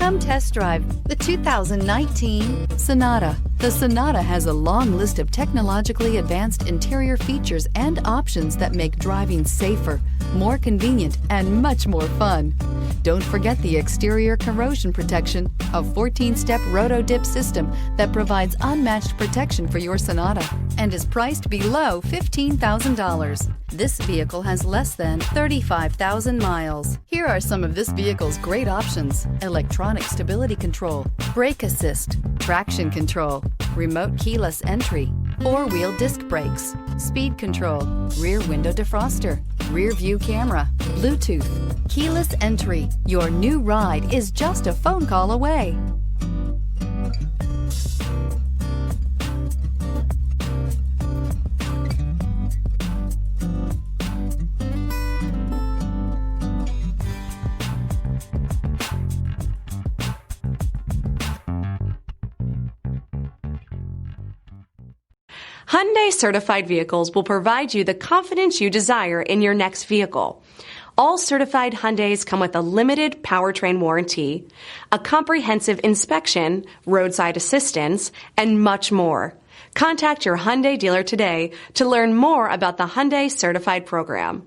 Come test drive the 2019 Sonata. The Sonata has a long list of technologically advanced interior features and options that make driving safer, more convenient, and much more fun. Don't forget the exterior corrosion protection, a 14-step roto-dip system that provides unmatched protection for your Sonata and is priced below $15,000. This vehicle has less than 35,000 miles. Here are some of this vehicle's great options: electronic stability control, brake assist, traction control, remote keyless entry, four-wheel disc brakes, speed control, rear window defroster, rear view camera, Bluetooth, keyless entry. Your new ride is just a phone call away. Hyundai certified vehicles will provide you the confidence you desire in your next vehicle. All certified Hyundais come with a limited powertrain warranty, a comprehensive inspection, roadside assistance, and much more. Contact your Hyundai dealer today to learn more about the Hyundai certified program.